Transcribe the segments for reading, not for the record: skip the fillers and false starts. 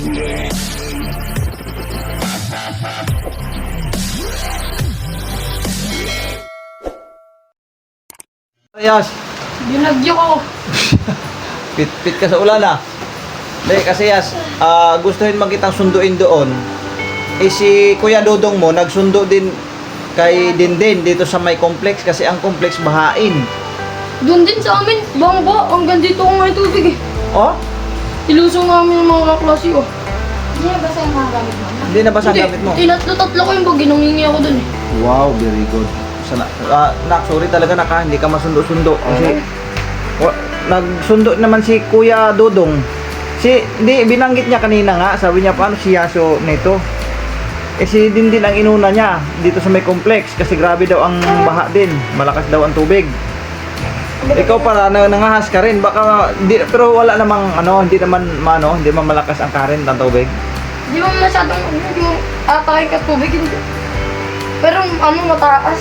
Yas, Binagyo ko. pit ka sa ulan ah. Hindi, kasi Yas, gustuhin magkitang sunduin doon. Eh si Kuya Dodong mo, nagsundo din kay Dindin dito sa may complex kasi ang complex bahain. Doon din sa amin, bangba. Hanggang dito ko nga yung tubig eh. Oh? Ilusong namin yung mga kaklase ko. Hindi na basta yung mga gamit mo? Hindi na ba sa gamit mo? Tatlo ko yung bag. Ginungingi ako dun eh. Wow, very good. Sana, nak, sorry talaga nak, hindi ka masundo-sundo. Kasi, nagsundo naman si Kuya Dodong. Hindi, binanggit niya kanina nga, sabi niya, paano si Yasio nito? Eh si Dindin ang inuna niya dito sa may complex kasi grabe daw ang baha din. Malakas daw ang tubig. Ikaw para nangahas ka rin, baka, pero wala namang, hindi naman malakas ang current ng tubig. Di mo masyadong, hindi mo atake ka tubig. Hindi. Pero mataas.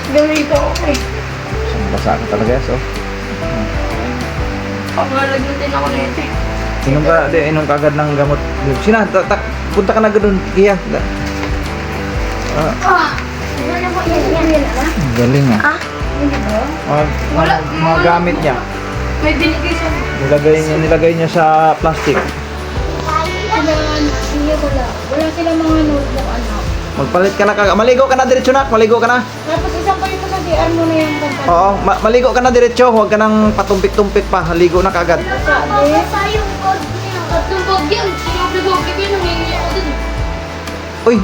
Ganito ako eh. Basa ka talaga, so. Pangalagyan din ako nito eh. Inom ka agad ng gamot. Sina, punta ka na agad doon, Kia. Ano na po yan? Galing ah. Hindi ba? Mga gamit niya. May binigay siya. Nilagay niya sa plastic. Wala sila mga notebook anak. Magpalit ka na kagad. Maligo ka na diretso nak. Maligo ka na. Tapos isang pa ito sa CR mo na yung pagkakas. Oo, maligo ka na diretso. Huwag ka nang patumpik-tumpik pa. Maligo na kagad. Basta yung code niya. Tatlong bag yan. Sinabi ko ko yun. Nangingi ako dun. Uy,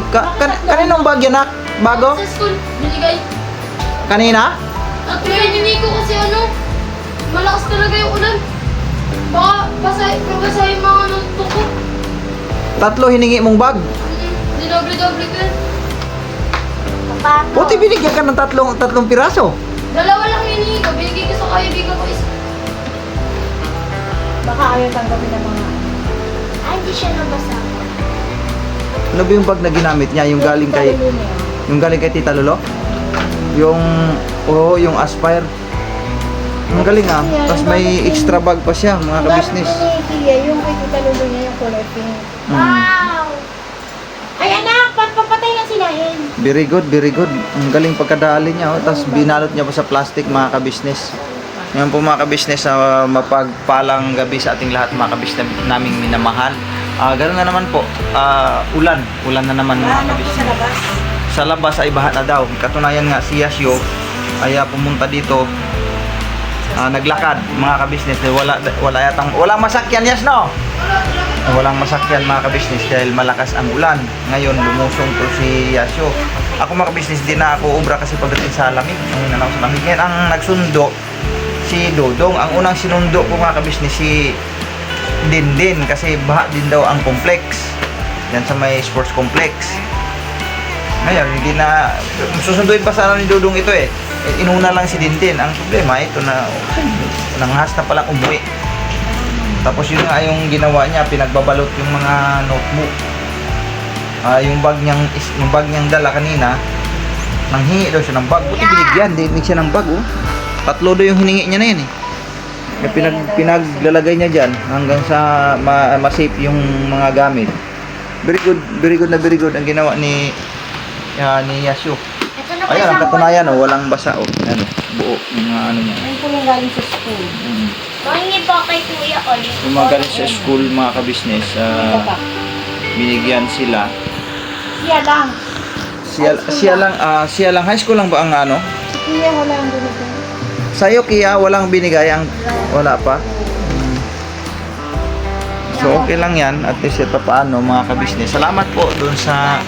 kaninong bag yan nak? Bago? Sa school, binigay. Kanina? Tatlo yun, hindi ko kasi malakas talaga yung ulan. Baka babasahin mga notebook ko. Tatlo hiningi mong bag. Dinoble-doble ko yun. Papato. Buti binigyan ka ng tatlong piraso. Dalawa lang hiningi ko, binigay ko sa kaibigan ko isa. Baka ayaw tanggapin ng mga... hindi siya nabasa. Ano ba yung bag na ginamit niya? Yung galing kay Tita Lolo? Yung Aspire. Ang galing ah. Tapos may extra bag pa siya, mga ka-business. Yung kay Tita Lulu niya yung color pink. Mm. Wow! Ay anak, papatay na sila yun. Very good, very good. Ang galing pagkadali niya. Oh. Tapos binalot niya pa sa plastic, mga ka-business. Yan po mga ka-business, mapagpalang gabi sa ating lahat, mga ka-business naming minamahal. Ganoon na naman po, ulan na naman mga ka-business. Sa labas ay baha na daw. Katunayan nga si Yasio ay pumunta dito, naglakad mga ka-business. Walang masakyan, yes no? Walang masakyan mga ka-business dahil malakas ang ulan. Ngayon lumusong to si Yasio. Ako mga ka-business, di na ako ubra kasi pagdating sa lamig. Ang sa lamig. Ngayon ang nagsundo si Dodong. Ang unang sinundo ko mga ka-business si Dindin kasi baha din daw ang complex. Yan sa may sports complex. Ngayon, hindi na susunduin pa sana ni Dodong ito eh. Inuna lang si Dindin. Ang problema ito na nanghas na palang umuwi. Tapos yun nga yung ginawa niya, pinagbabalot yung mga notebook. Yung bag niyang dala kanina, nanghingi daw siya ng bag. Buti binigyan, dinig siya ng bag oh. Tatlo daw yung hiningi niya na yan eh. Pinaglalagay niya dyan hanggang sa ma-safe yung mga gamit. Very good ang ginawa ni Yasio. Ayan, ang katunayan oh, walang basa oh. Ano, buo yung mga ano niya. Ayun po yung galing sa school. Mangingi po kay Kuya Oli. Yung mga galing sa school, mga ka-business, binigyan sila. Siya lang, high school lang ba ang ano? Kuya, wala ang ganito. Sa'yo, Kia, walang binigay wala pa. So, okay lang yan. At least ito paano, mga ka-business. Salamat po dun sa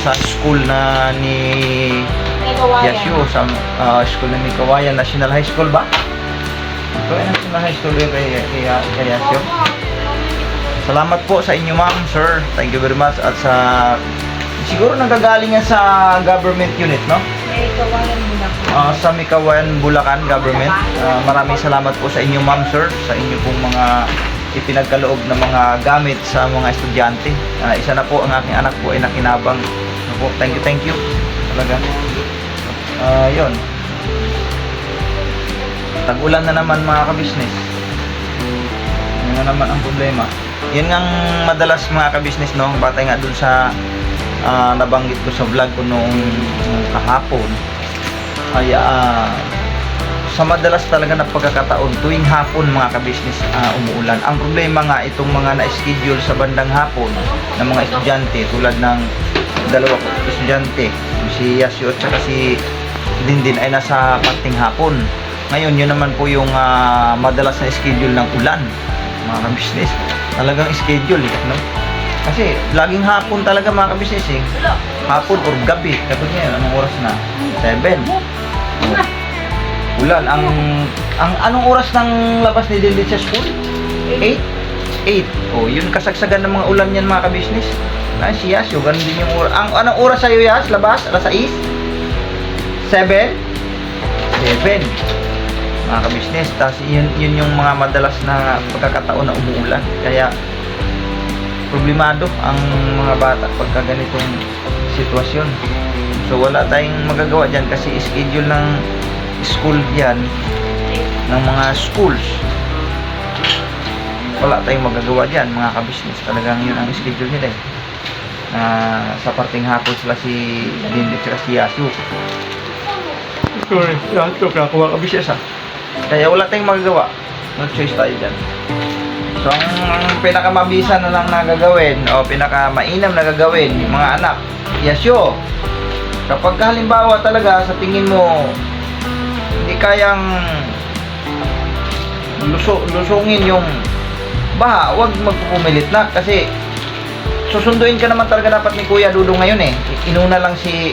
sa school na ni Yasio, sa school na ni Kawayan National High School ba? Ito ay National High School kay Yasio. Salamat po sa inyo, ma'am, sir. Thank you very much. At siguro nanggagaling yan sa government unit, no? Sa Mikawayan, Bulacan government. Maraming salamat po sa inyo, ma'am, sir, sa inyo pong mga ipinagkaloob ng mga gamit sa mga estudyante. Isa na po ang aking anak po ay nakinabang. Thank you talaga. Yun, tag-ulan na naman mga ka-business. Yun na naman ang problema. Yun nga ang madalas mga ka-business, no? Batay nga dun sa nabanggit ko sa vlog ko noong kahapon. Ay sa madalas talaga na pagkakataon tuwing hapon mga ka-business umuulan. Ang problema nga itong mga na-schedule sa bandang hapon ng mga estudyante tulad ng dalawa ko estudyante, si Yasio at saka si Dindin ay nasa parting hapon. Ngayon yun naman po yung madalas na schedule ng ulan mga ka-business. Talagang schedule no? Kasi laging hapon talaga mga ka-business hapon or gabi. Kapag ngayon anong oras na? 7. Ulan. Ang anong oras ng labas ni Dindin sa school? 8? 8. Oh, yun kasagsagan ng mga ulan yan mga ka-business. Si Yasio, ganun din yung oras. Anong oras sa'yo Yas? Labas? Alas 6? 7? 7. Mga ka-business. Tapos yun yung mga madalas na pagkakataon na umuulan. Kaya problemado ang mga bata pagka ganitong sitwasyon. So wala tayong magagawa dyan kasi schedule ng school yan ng mga schools. Wala tayong magagawa dyan mga ka-business. Talagang yun ang schedule nila sa parting hapon sila si Dindit at si Yasio. Sorry, ito kakuha ka-business Kaya wala tayong magagawa. No choice tayo dyan. So ang pinakamabisa na lang nagagawin o pinakamainam na gagawin mga anak, Yasio, kapag halimbawa talaga sa tingin mo hindi kayang lusungin yung baha, huwag magpupumilit na kasi susunduin ka naman talaga dapat ni Kuya Dudong ngayon inuna lang si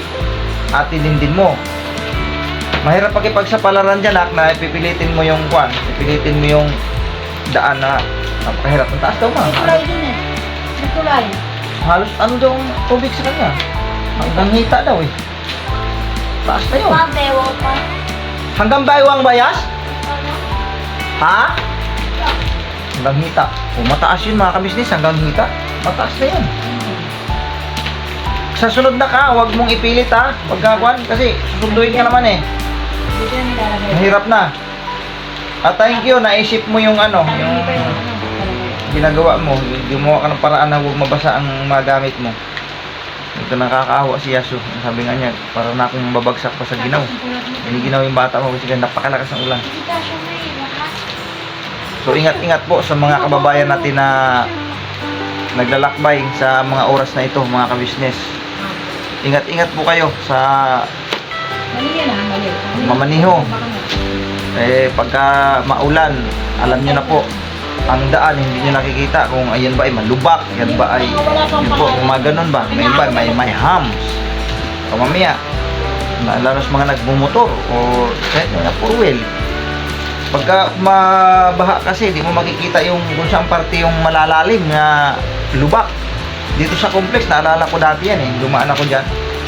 Ate Dindin mo. Mahirap pakipagsapalaran dyan na pipilitin mo yung pipilitin mo yung daan na napakahirap. Ang taas daw May tulay din eh. May tulay. Halos ano daw ang tubig sa kanya? Hanggang hita daw Taas na yun. Pabewa pa. Hanggang baywang bayas? Ha? Hanggang hita. Mataas yun mga ka-business, hanggang hita. Mataas na yun. Sa sunod na ka, huwag mong ipilit pagkakuan kasi susunduin ka naman Dito na nilalagay. Mahirap na. At thank you, naisip mo yung yung ginagawa mo. Gumawa ka ng paraan na huwag mabasa ang mga gamit mo. Ito nakakaawa si Yasio. Sabi nga niya, para na akong babagsak pa sa ginaw. Giniginaw yung bata mo kasi napakalakas ng ulan. So ingat-ingat po sa mga kababayan natin na naglalakbay sa mga oras na ito mga ka-business. Ingat-ingat po kayo sa mamaniho. Pagka maulan, alam nyo na po ang daan, hindi nyo nakikita kung ayan ba ay malubak, yan ba ay yun po, kung mga ganun ba, may hams o mamaya lalo sa mga nagmumotor o four wheel. Pagka mabaha kasi, di mo makikita yung kung saan parte yung malalalim na lubak. Dito sa complex, naalala ko dati yan dumaan ako dyan.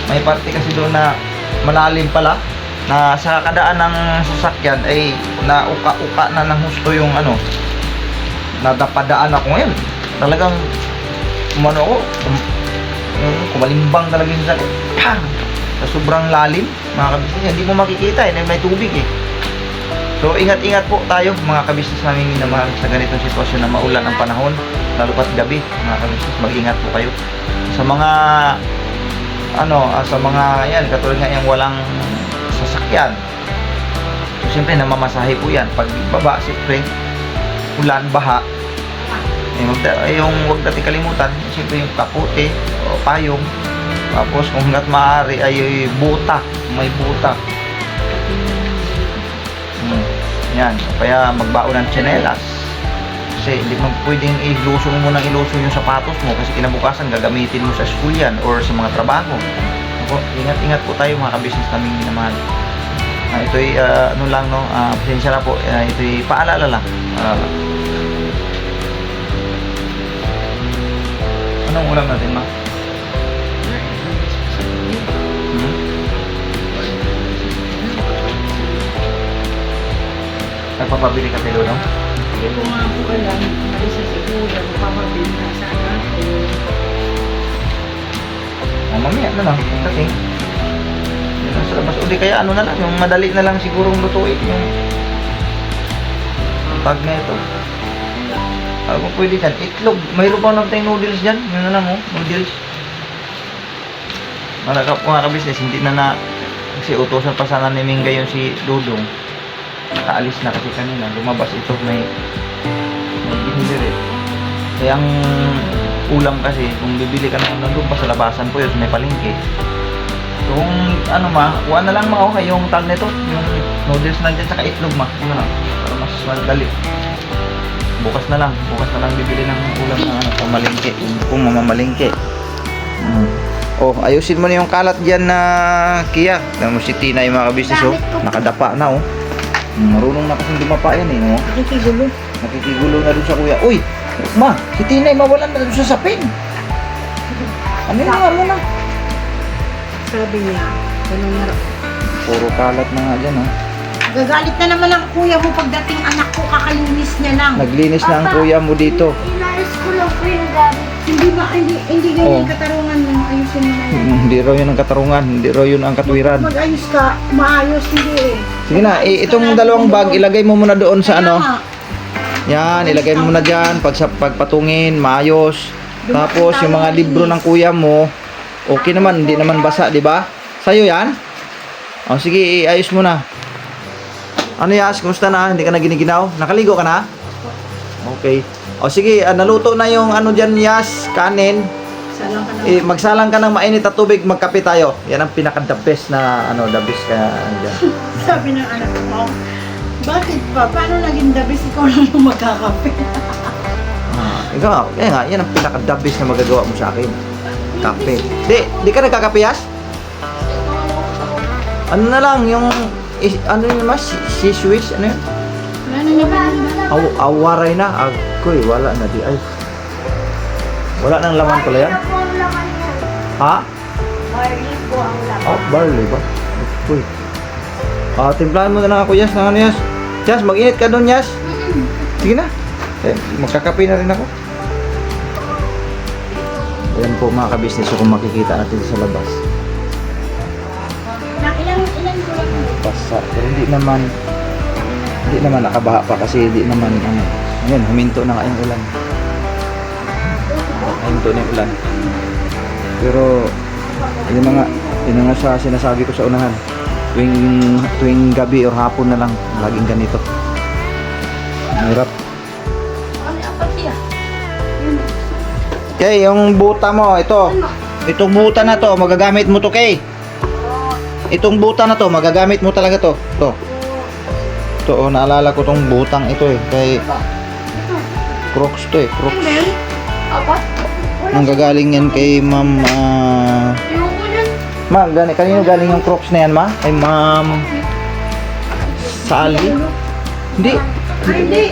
May parte kasi doon na malalim pala, na sa kadaan ng sasakyan ay nauka-uka na ng husto yung nadapadaan ako ngayon. Talagang ako, kumalimbang talaga yung sasakyan. Pang! Sa sobrang lalim, mga kabisnes, hindi mo makikita may tubig So ingat-ingat po tayo mga kabisnes namin minamahal sa ganitong sitwasyon na maulan ang panahon, lalo pat gabi mga kabisnes, mag-ingat po kayo. Sa mga sa mga yan, katulad nga yung walang sasakyan. So siyempre namamasahe po yan. Pag baba, siyempre ulan, baha, yung huwag natin kalimutan, siyempre yung kapote o payong. Tapos kung hanggat maaari ay buta, may buta. Yan, kaya magbaon ng tsinelas. Kasi hindi mo pwedeng ilusong mo ng ilusong yung sapatos mo kasi kinabukasan gagamitin mo sa school yan or sa mga trabaho. Ingat-ingat po tayo mga ka-business namin minamahal. Ito'y pasensya na po, ito'y paalala lang. Anong ulam natin, ma? Nagpapabili ka tayo, no? Hindi ko nga po alam. Marisa siguro. Papabili na sana ako. Mamaya na lang. Kasi yun lang sa labas. O di kaya na lang. Yung madali na lang sigurong lutuin. Yung pag na ito. Ano pa pwede dyan? Itlog. Mayroon pa naman tayong noodles dyan. Yun na lang, oh. Noodles. Mga ka-business, hindi na kasi utosan pa sana ni Mingga yun si Dudong. Nakaalis na kasi kanina. Lumabas ito. May binili rin. Kaya ang ulam kasi, kung bibili ka naman nandun pa sa labasan po yun, may palengke. So, kung ano kuha na lang okay, yung tag nito, yung noodles na dyan, saka itlog yun na lang. Para mas madali. Bukas na lang bibili ng ulam na pamalingke, kung mamamalingke. Oh, ayusin mo na yung kalat diyan na Kia. Tingnan mo si Tina yung mga kabisnes, oh. Nakadapa na, oh. Marunong na kasing dumapa yan, oh. Nakikigulo na dun sa kuya. Uy, ma, si Tina mawalan na dun sa sapin. Ano yung mo na? Sabi niya, ganun na. Puro kalat na nga dyan, oh. Gagalit na naman ang kuya mo pagdating anak ko, kakalinis niya lang. Naglinis na ang kuya mo dito. Inalis ko lang po yung gamit. Hindi Oh. ganyan katarungan mo. Ayusin mo na yan. Hindi raw yun ang katarungan, hindi raw yun ang katwiran. Mag-ayos ka, maayos, hindi eh. Sige na, itong dalawang bag, ilagay mo muna doon sa ano. Kaya nga, Yan, ilagay mo muna dyan, pagpatungin, maayos. Tapos yung mga libro ng kuya mo, okay naman, hindi naman basa, di ba? Sa'yo yan? O sige, iayos mo na. Ano Yas, kumusta na? Hindi ka na giniginaw? Nakaligo ka na? Okay. O sige, naluto na yung ano dyan Yas, kanin. salang ka na. Magsalang ka ng mainit at tubig, magkape tayo. Yan ang pinaka-the best na, the best ka dyan. Sabi ng anak ko, bakit pa? Paano naging dabis ikaw lang yung magkakape? Ikaw, kaya nga, yan ang pinaka-the best na magagawa mo sa akin. Kape. Di ka nagkakape Yas? Ano na lang, yung, ano yun mas, siswish, ano yun? Wala na naman. Awaray na, agoy, wala na di, ay. Wala nang laman pala yan? Ano po ang laman yan? Ha? Barley po ang laman. Oh, barley ba? Uy. Timplahan mo na lang ako, Yas, na ano, Yas? Yas, mag-init ka doon, Yas. Sige na. Magkakape na rin ako. Ayan po mga kabisnes kung makikita natin sa labas. Ilan ko lang. Basa, pero hindi naman nakabaha pa kasi hindi naman ayun, huminto na nga yung ulan. Huminto na yung ulan. Pero yun na nga sa sinasabi ko sa unahan. Tuwing gabi or hapon na lang laging ganito. Hirap. Ano yung apatya? Okay, yung buta mo, itong buta na to, magagamit mo to, Kay. Itong buta na to, magagamit mo talaga to. Ito, naalala ko tong butang ito kay Crocs to Crocs. Apat? Nang gagaling yan kay Ma'am, Ayoko yan. kanino galing yung Crocs na yan, Ma? Kay Ma'am Sally? Hindi. Hindi.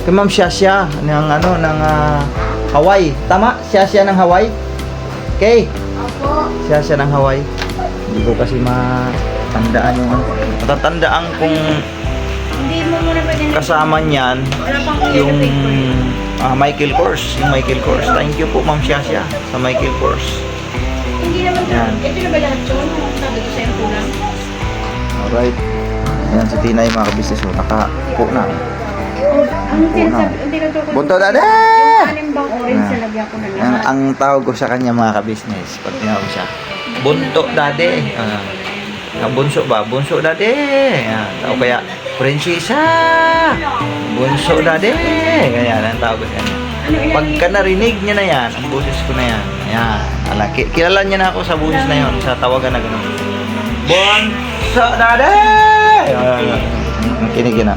Kay Ma'am Shasha ng Hawaii. Tama? Shasha ng Hawaii? Okay. Apo. Shasha ng Hawaii. Hindi ko kasi matandaan yung matatandaan kung Hindi mo muna ba din. kasama niyan Wala pang yung Michael Kors. Yung Michael Kors. Thank you po, Ma'am Shasha, sa Michael Kors. Hindi naman. Yan. Ito na ba lahat yun? Sabi ko sa'yo kulang. Alright. Ayan si Tina yung mga kabisnes mo. Nakaupo na. Ang sinasabi, ang tinutukoy ko. Bunto dada! Yung anim bang orange sa lagyan ko na lahat. Ang tawag ko sa kanya mga kabisnes, pag tinawag siya, bunto dade. Bunso ba? Bunso dade. O kaya, prinsesa. Bunso dade. Ganyan, ang tawag ko sa kanya. Pagka narinig niya na yan, ang boses ko na yan. Ayan. Kilala niya na ako sa boses na yon, sa tawagan na gano'n. Bunso dade! Kinig yun na.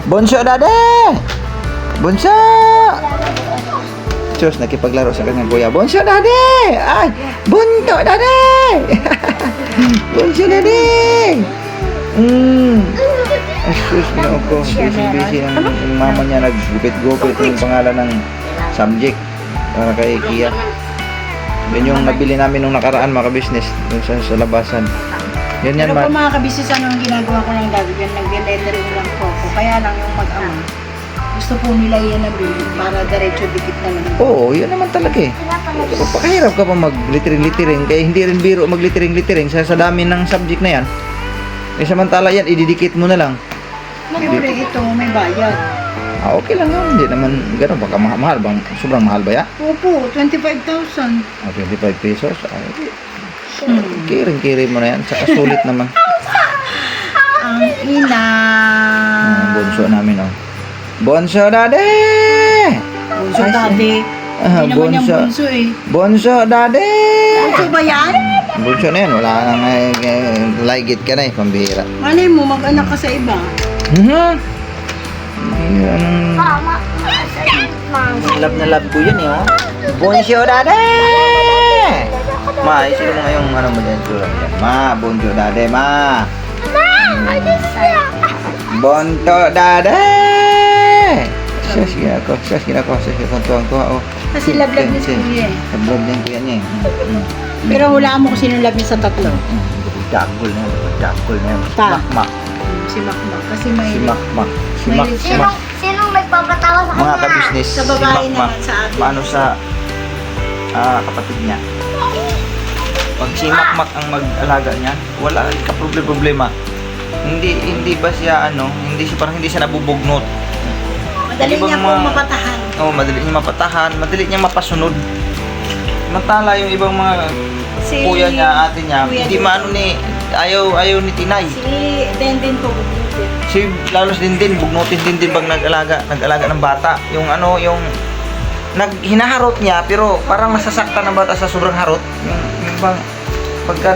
Bunso dade! Bunso! Diyos, nakipaglaro sa kanyang kuya. Bunso dade! Ay! Bunto dade! Bunso dade! Excuse me ako. Busy ng mama niya naggupit-gupit yung pangalan ng subject para kay Kia. Yun yung nabili namin nung nakaraan mga business dun sa labasan. Yan Pero man. kung mga kabisnes, ano ang ginagawa ko ng lagi yan, nag-lettering lang po ako. Kaya lang yung mag-ama, gusto po nila yan na bilhin para diretso dikit na lang. Oo, yun naman talaga Pakahirap ka pa mag-littering-littering kaya hindi rin biro mag-littering-littering sa dami ng subject na yan. Samantala yan, ididikit mo na lang. Siyempre ito, may bayad. Okay lang yun. Hindi naman gano'n. Baka mahal bang? Sobrang mahal ba yan? Opo, 25,000. 25 pesos. Kiring-kiring mo na yan. Saka sulit naman. Ang ina. Bunso namin, oh. Bonso daddy! Bunso daddy. Ah, Hindi naman yung bunso. bunso eh. Bonso daddy! Bunso ba yan? Bunso na yan. Wala nang ligit ka na eh. Pambihira. Malay mo, mag-anak ka sa iba. Yan. Mama. Love na love ko yun eh, oh. Bonso daddy! Ma, isino mo ngayong ano mo dyan, sulat dyan. Ma, bonso daddy, ma. Bonto daddy! Sus, ginako, tuwang-tuwa, oh. Kasi love-love niya si Kuya eh. Love niya kuya niya eh. Pero hulaan mo kung sino love niya sa tatlo. Dagol na yan. Pa. Makmak. Si Makmak. Kasi Si may... Makmak. Si Mahilig siya. Makmak. Sinong nagpapatawa sa Mga kanya? kabisnes, Sa si babae Makmak. naman, sa atin. Paano sa kapatid niya? Pag si Makmak ang mag-alaga niya, wala ka problema. Hindi ba siya parang hindi siya nabubugnot. Madali Ibang niya mga- pong mapatahan. Madali niya mapatahan, madali niya mapasunod. Mantala yung ibang mga Si kuya niya, ate niya, Kuya hindi Dudong. maano ni ayaw ni Tinay. Si Denden po. bumibig. Si Lalos din bugnutin din pag nag-alaga ng bata. Yung hinaharot niya pero parang nasasaktan ng bata sa sobrang harot. Yung bang pagka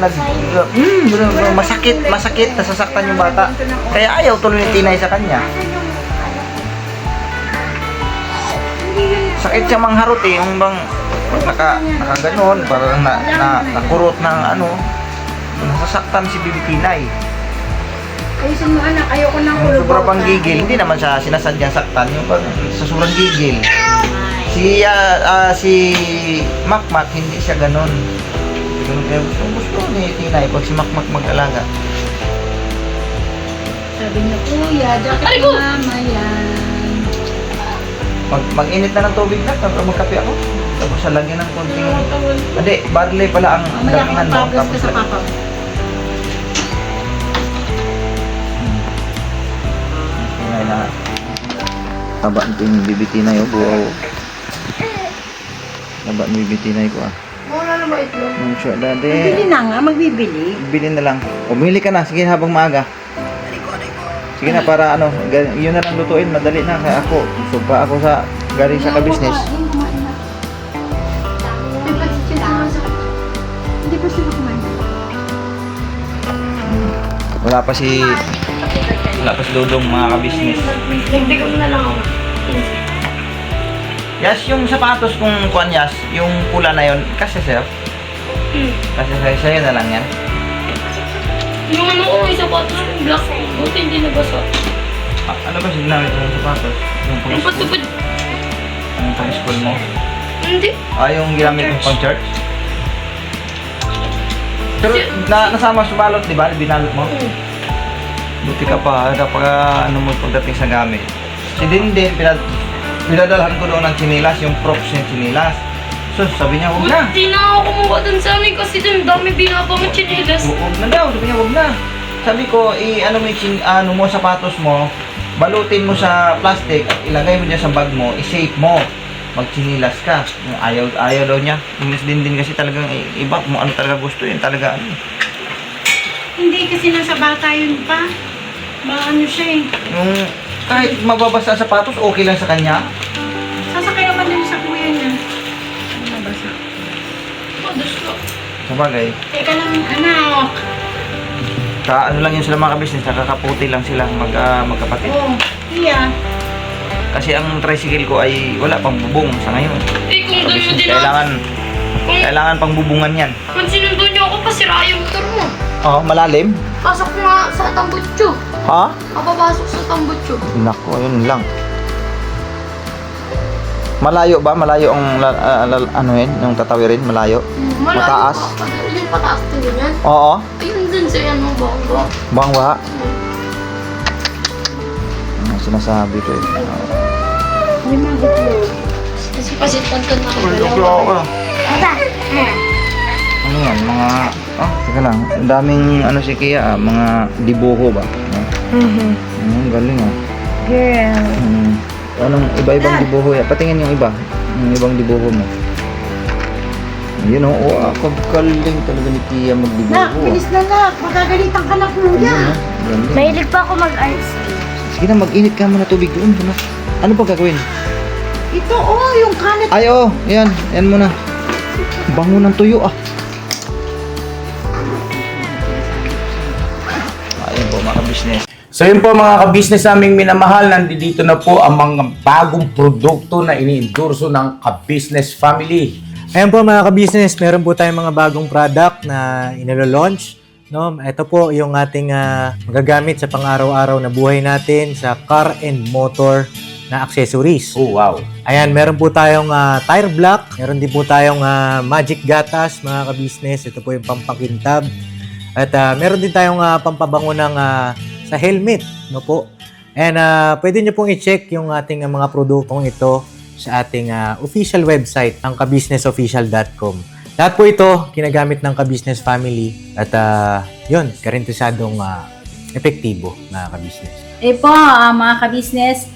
masakit, nasasaktan yung bata. Kaya ayaw tuloy ni Tinay sa kanya. Sakit siya mangharot eh, yung bang nakaganon, parang nakurot ng nasasaktan si Bibi Tinay. Ayusin mo anak, ayoko nang Yung sobra pang gigil, hindi naman siya sinasadyang saktan, yung pag sa sobrang gigil. Si Makmak, hindi siya ganon. Ganun kaya gusto ni Tinay pag si Makmak mag-alaga. Sabi niya, kuya, jacket Aray ni ko! mama yan. Mag-init na ng tubig na, tapos magkape ako. Tapos sa lagyan ng konting... Hindi, barley pala ang Mamaya damihan mo. magpaplos ka sa papa mo. Tinay na. Taba ng Bibi Tinay, oh. Buwaw. Taba ng Bibi Tinay ko, ah. Muna na ba ito? Muncho, Magbili dade. na nga, magbibili. Bili na lang. Umili ka na. Sige, habang maaga. Sige na, para yun na lang lutuin. Madali na. Kaya ako, supa ako sa galing sa ka-business. Hindi pa sila kumain. Wala pa si Dudong, mga ka-business. Nagdigam na lang ako. Yes, yung sapatos kung kuan Yas, yung pula na yun, kasi sir. Kasi sa'yo na lang yan. Yung ano ko, yung sapatos yung black. Buti hindi nabasa. Ano ba ginamit mo yung sapatos? Yung Yung patupad. pang school mo? Hindi. Yung ginamit mo pang church? Pero nasama sa balot, di ba? Binalot mo? Buti ka pa, kapag mo pagdating sa gamit. Si Dindin, pinadalhan ko doon ng chinilas, yung props ng chinilas. So, sabi niya, huwag na. Buti na ako kumuha dun sa amin kasi dun dami binabang chinilas. Huwag na daw, sabi niya, huwag na. Sabi ko, mo sapatos mo, balutin mo sa plastic, ilagay mo dyan sa bag mo, i-shape mo. Magchinilas ka. Ayaw daw niya. Yung Miss Dindin kasi talagang iba mo ano talaga gusto yun. Talaga Hindi kasi nasa bata yun pa. Maano siya eh. Yung kahit mababasa ang sapatos, okay lang sa kanya. Sasakay naman din sa kuya niya. Nabasa. Padas ka. Sabagay. Teka lang anak. Ano lang yun sila mga kabisnes, nakakaputi lang sila magkapatid. Oh, iya. Kasi ang tricycle ko ay wala pang bubong sa ngayon. Eh kung doon mo Kabisnes, din kailangan pang bubungan yan. Kung sinundo niyo ako, pasira yung motor mo. Oh, malalim? Pasok nga sa tambutso. Ha? Papapasok sa tambutso. Nako, yun lang. Malayo ba? Malayo ang yung tatawirin? Malayo? Malayo Mataas? pa. Yung pataas din yan. Oo. Ayun dun sa yan, bangga. Bangwa. Ano sinasabi ko eh. May mga itlog. Kasi pasitantan na ako. Ano yan? Teka lang. Ang daming si Kia mga dibuho ba? Galing ah. Girl. Anong iba-ibang dibuho yan? Patingin yung iba. Yung ibang dibuho mo. Yun o. Oh, galing talaga ni Tia magdibuho. Nak, bilis na nak. Magagalitan ka na kuya. Ayun, oh. Galing. Mahilig pa ako mag-ice cream. Sige na, mag-init ka muna tubig doon. Ano ba gagawin? Ito yung kalat. Ay, oh. Yan. Yan muna. Bango ng tuyo, ah. Ayun po, mga business. So yun po mga ka-business naming minamahal, nandito na po ang mga bagong produkto na ini-endorso ng ka-business family. Ayan po mga ka-business, meron po tayong mga bagong product na inilo-launch. No? Ito po yung ating magagamit sa pang-araw-araw na buhay natin sa car and motor na accessories. Oh wow! Ayan, meron po tayong tire block, meron din po tayong magic gatas mga ka-business. Ito po yung pampakintab. At meron din tayong pampabango ng sa helmet, no po. And pwede nyo pong i-check yung ating mga produktong ito sa ating official website, ang kabusinessofficial.com. Lahat po ito ginagamit ng ka-business family at yun, karintisadong epektibo na ka-business. Po, mga ka-business,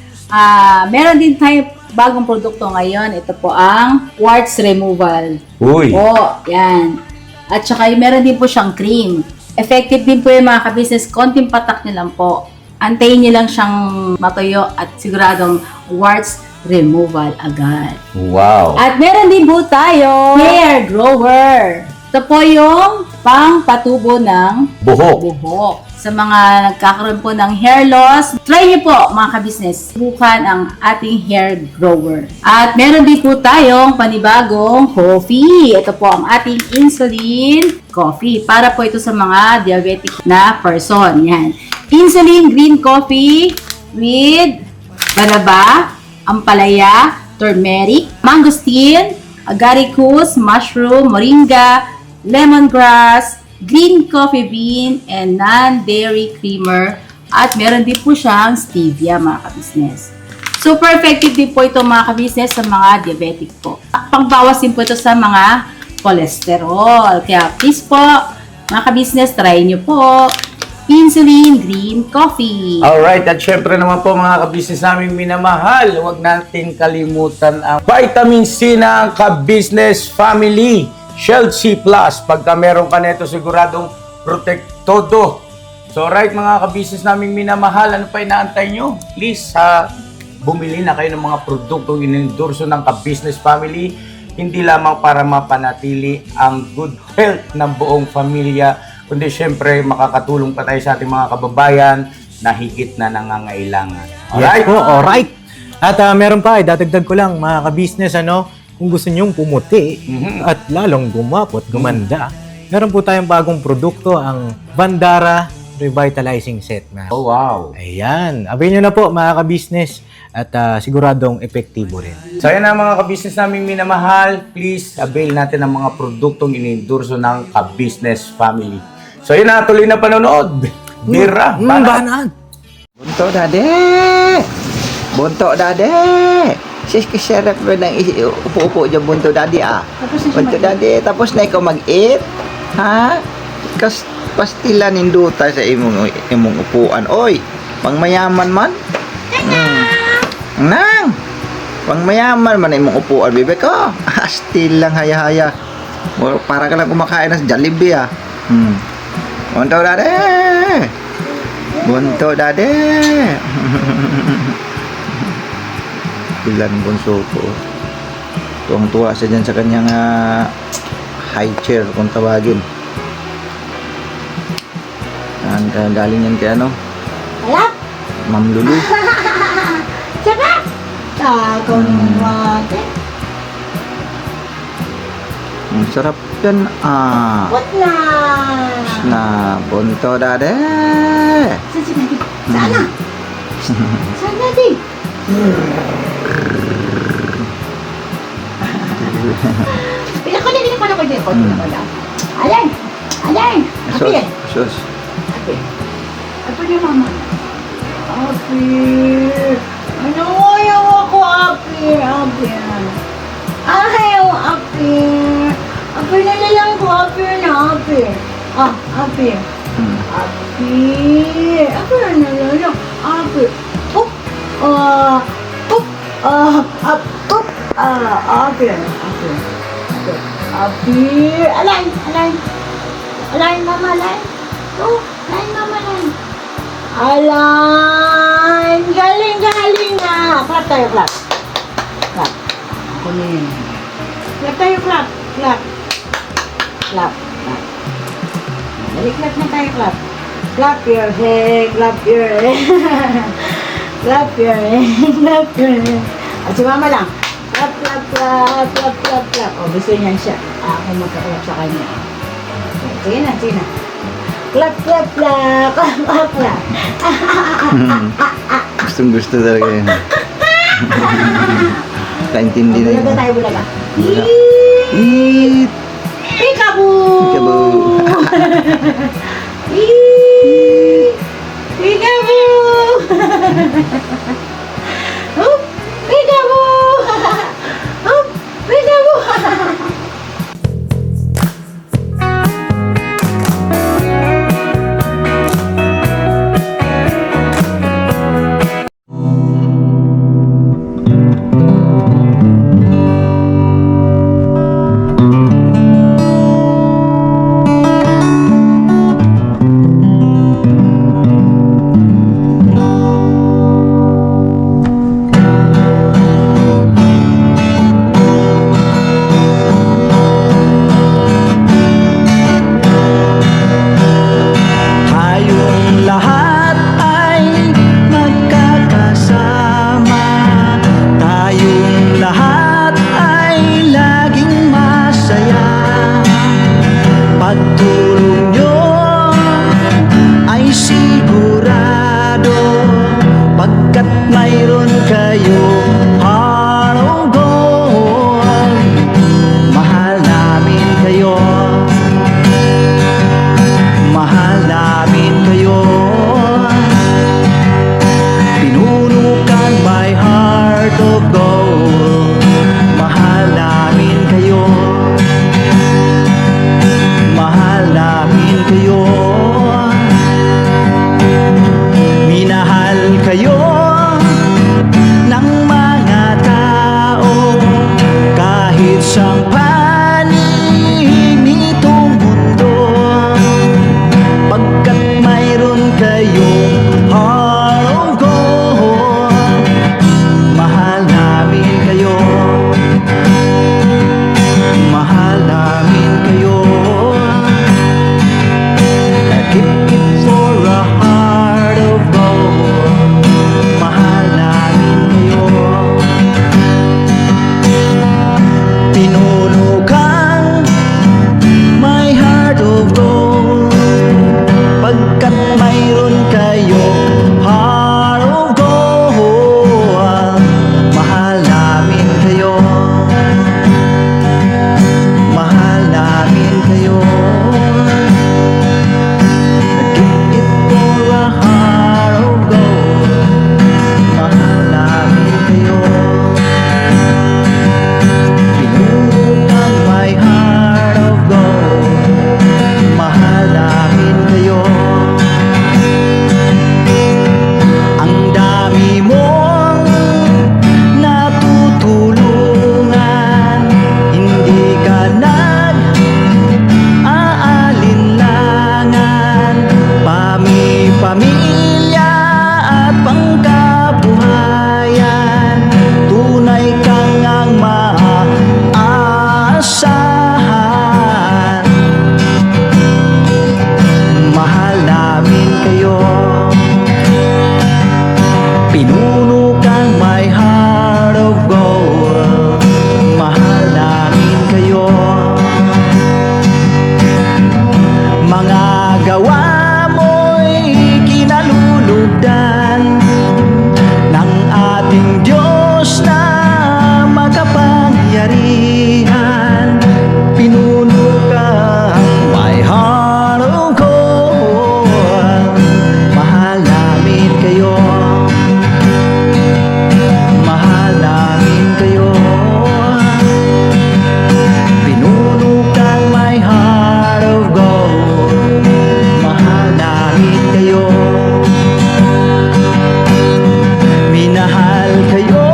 meron din tayo bagong produkto ngayon. Ito po ang quartz removal. Uy! Po, yan. At saka meron din po siyang cream. Effective din po yung mga ka-business. Konting patak nyo lang po. Antayin nyo lang siyang matuyo at siguradong quartz removal agad. Wow! At meron din po tayo hair grower. Ito po yung pang-patubo ng Buhok! buhok. Sa mga nagkakaroon po ng hair loss, try niyo po mga ka-business. Subukan ang ating hair grower. At meron din po tayong panibagong coffee. Ito po ang ating insulin coffee. Para po ito sa mga diabetic na person. Yan. Insulin green coffee with banaba, ampalaya, turmeric, mangosteen, agaricus, mushroom, moringa, lemongrass, green coffee bean, and non-dairy creamer. At meron din po siyang stevia mga ka-business. Super effective din po ito mga ka-business sa mga diabetic po. Pangbawas din po ito sa mga cholesterol. Kaya please po, mga ka-business, try nyo po insulin green coffee. Alright, at syempre naman po mga ka-business naming minamahal, huwag natin kalimutan ang vitamin C ng ka-business family. Shield C+, pagka meron ka nito siguradong protektodo. So right mga ka-business naming minamahal, ano pa inaantay nyo? Please, bumili na kayo ng mga produktong inendorso ng ka-business family, hindi lamang para mapanatili ang good health ng buong pamilya, kundi syempre makakatulong pa tayo sa ating mga kababayan na higit na nangangailangan. Alright? Yes po, alright. At meron pa, dadagdag ko lang mga ka-business, kung gusto nyong pumuti at lalong gumapot, gumanda, meron po tayong bagong produkto, ang Bandara Revitalizing Set. Oh wow! Ayan, abay nyo na po mga ka-business at siguradong epektibo rin. So yan na mga ka-business naming minamahal, please avail natin ang mga produktong inendorso ng ka-business family. So yun na, tuloy na panonood. Bira, Banat! Bunto dade! Bunto dade! Sis kasarap mo nang upo-upo dyan bunto dade ah. Bunto dade, tapos na ikaw mag-eat? Ha? Pastila ninduta sa imong upuan. Oy, pangmayaman man? Nang! Pangmayaman man imong upuan, bibe ko. Still lang haya-haya. Para ka lang kumakain ng Jollibee ah. Bunto dade! Bunto dade! Ilan bunso ko. Tuwang-tuwa siya dyan sa kanyang high chair kung tawagin. Galing yan kay Alap! Ma'am Lulu. Saka! Tagaw ng mate. Ang sarap yan What na? na bunto dade. Saan na? Saan na di? Pinakalitin ko na ko din. Alay! Alay! Api! Sus. Api! Api niya mama. Api! Ano? Ayaw ako, Api! Api! Ayaw, Api! Api na lang ko, Api na, Api! Api! Api! Api na lang, Api! Pup! Pup! Apir. Alay. Alay, mama, alay. Oh, alay, mama, alay. Alay. Galing na. Clap tayo, clap. Clap. Ako na yun. Clap tayo, clap. Clap. Dali, clap na tayo, clap. Clap your hand, clap your hand. Clap your hand. At si mama lang. Clap. O, gusto niyan siya. Ako magkaklap sa kanya. Sige na. Clap. Gustong gusto talaga yun. Kaintindi na yun. Bulaga. Eat! Peekaboo! Peekaboo! Oop! Peekaboo! Oop! Peekaboo! Tayong lahat ay magkakasama. Tayong lahat ay laging masaya. Pagtulong nyo ay sigurado, pagkat mayroon kayo heart of gold. Mahal namin kayo. Mahal namin kayo. Pinunukan my heart of gold. Mahal namin kayo. Mahal namin kayo. Minahal kayo ng mga tao kahit sa panig nitong mundo, pagkat mayroon kayong heart of gold. Mahal namin kayo. Mahal namin kayo. Keep it for a heart of gold. Mahal namin kayo. Pinunukan my heart of gold, pagkat mayroon kayo heart of gold. Mahal namin kayo. Mahal namin kayo. Keep it for a heart of gold. Mahal namin kayo. Pinunukan my heart of gold. Mahal namin kayo. Ang dami mong natutulungan, hindi ka nag-aalinlangan. Pamilya at pangkabuhayan, tunay kang ang maaasahan. Mahal namin kayo. Pinunukan my heart of gold. Mahal namin kayo. Mga gawa mo'y kinalulugdan ng ating Diyos na makapangyarihan. Pinunukan my heart of gold. Mahal namin kayo. Mahal namin kayo. Pinunukan my heart of gold. Mahal namin kayo. Minahal kayo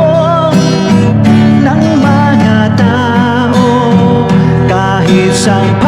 isang